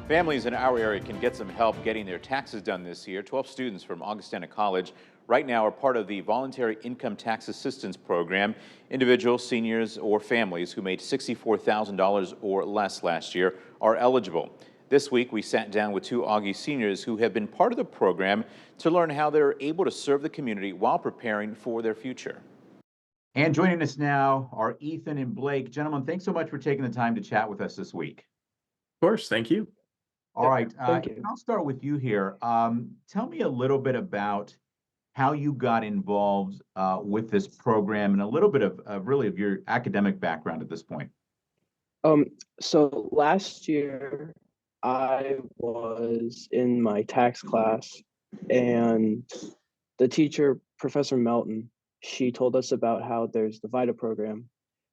Families in our area can get some help getting their taxes done this year. 12 students from Augustana College right now are part of the Voluntary Income Tax Assistance Program. Individuals, seniors, or families who made $64,000 or less last year are eligible. This week, we sat down with two Augie seniors who have been part of the program to learn how they're able to serve the community while preparing for their future. And joining us now are Ethan and Blake. Gentlemen, thanks so much for taking the time to chat with us this week. Of course, thank you. All right, Thank you. I'll start with you here. Tell me a little bit about how you got involved with this program and a little bit of really of your academic background at this point. Um, so last year I was in my tax class and the teacher, Professor Melton, she told us about how there's the VITA program,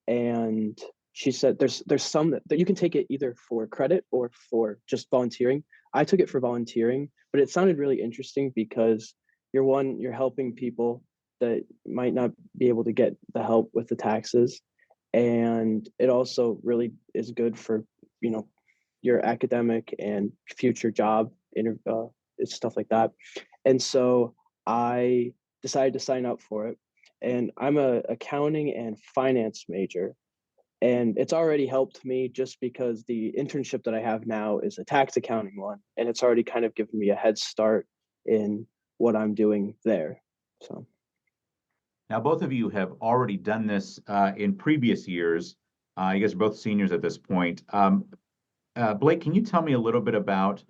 and she said there's some that you can take it either for credit or for just volunteering. I took it for volunteering, but it sounded really interesting because you're helping people that might not be able to get the help with the taxes, and it also really is good for you know your academic and future job stuff like that. And so I decided to sign up for it, and I'm a accounting and finance major, and it's already helped me just because the internship that I have now is a tax accounting one, and it's already kind of given me a head start in what I'm doing there. So Now, both of you have already done this in previous years. You guys are both seniors at this point. Blake, can you tell me a little bit about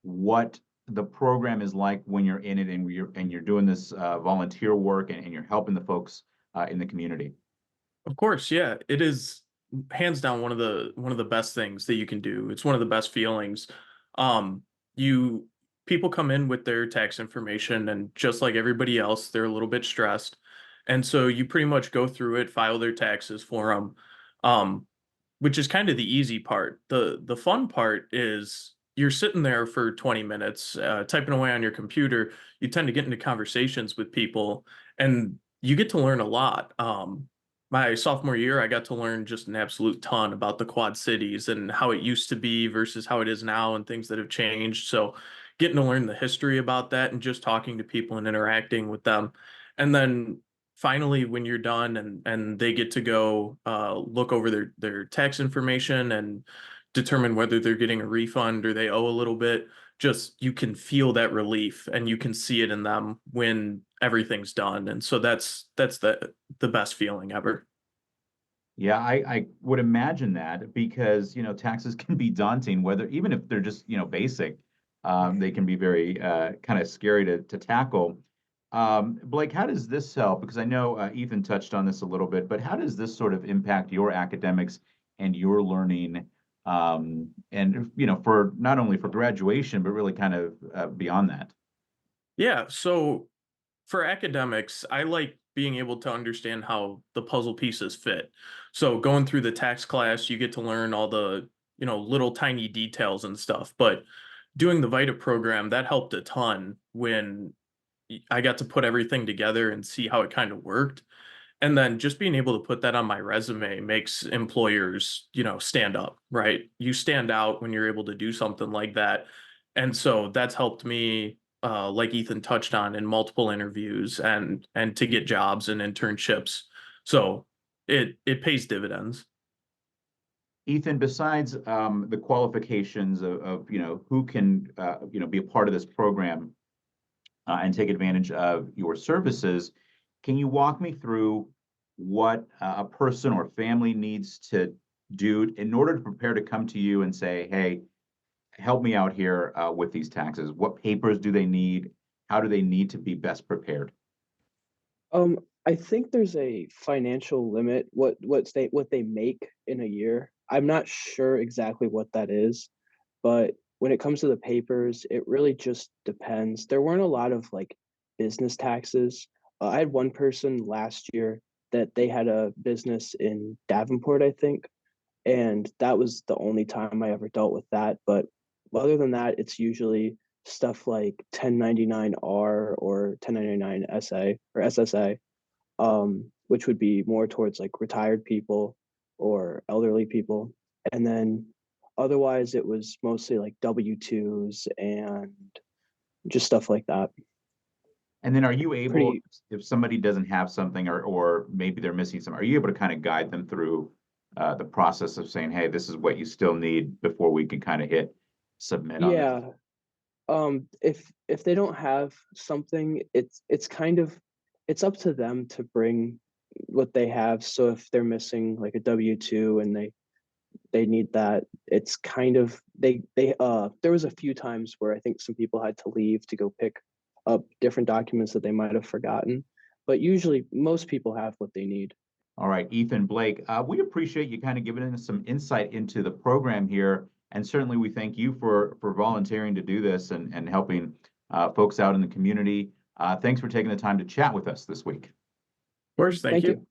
what the program is like when you're in it and you're doing this volunteer work and you're helping the folks in the community? Of course, yeah. It is hands down one of the best things that you can do. It's one of the best feelings. You People come in with their tax information, and just like everybody else, they're a little bit stressed. And so you pretty much go through it, file their taxes for them. Which is kind of the easy part. The fun part is you're sitting there for 20 minutes, typing away on your computer. You tend to get into conversations with people, and you get to learn a lot. My sophomore year, I got to learn just an absolute ton about the Quad Cities and how it used to be versus how it is now and things that have changed. So getting to learn the history about that and just talking to people and interacting with them. And then finally, when you're done and they get to go look over their tax information and determine whether they're getting a refund or they owe a little bit, just you can feel that relief and you can see it in them when everything's done. And so that's the best feeling ever. Yeah, I would imagine that because, taxes can be daunting, whether even if they're just, basic, they can be very kind of scary to tackle. Blake, how does this help? Because I know Ethan touched on this a little bit, but how does this sort of impact your academics and your learning? And, for not only for graduation, but really kind of beyond that. Yeah, so for academics, I like being able to understand how the puzzle pieces fit. So going through the tax class, you get to learn all the, little tiny details and stuff. But doing the VITA program, that helped a ton when I got to put everything together and see how it kind of worked. And then just being able to put that on my resume makes employers, stand up, right? You stand out when you're able to do something like that. And so that's helped me, like Ethan touched on, in multiple interviews and to get jobs and internships. So it pays dividends. Ethan, besides the qualifications of who can be a part of this program and take advantage of your services, can you walk me through what a person or family needs to do in order to prepare to come to you and say, "Hey, help me out here with these taxes"? What papers do they need? How do they need to be best prepared? Um, I think there's a financial limit what they make in a year. I'm not sure exactly what that is, but when it comes to the papers, it really just depends. There weren't a lot of like business taxes. I had one person last year that they had a business in Davenport, I think, and that was the only time I ever dealt with that. But other than that, it's usually stuff like 1099-R or 1099 SA or SSA, which would be more towards like retired people or elderly people. And then Otherwise, it was mostly like W-2s and just stuff like that. And then are you able, Pretty, if somebody doesn't have something or maybe they're missing some, are you able to kind of guide them through the process of saying, hey, this is what you still need before we can kind of hit submit on this? yeah. If they don't have something, it's kind of, it's up to them to bring what they have. So if they're missing like a W-2 and they need that, it's kind of, there was a few times where I think some people had to leave to go pick up different documents that they might have forgotten, but usually most people have what they need. All right, Ethan, Blake, we appreciate you kind of giving us some insight into the program here. And certainly we thank you for volunteering to do this and helping folks out in the community. Thanks for taking the time to chat with us this week. Of course, thank Thank you. you.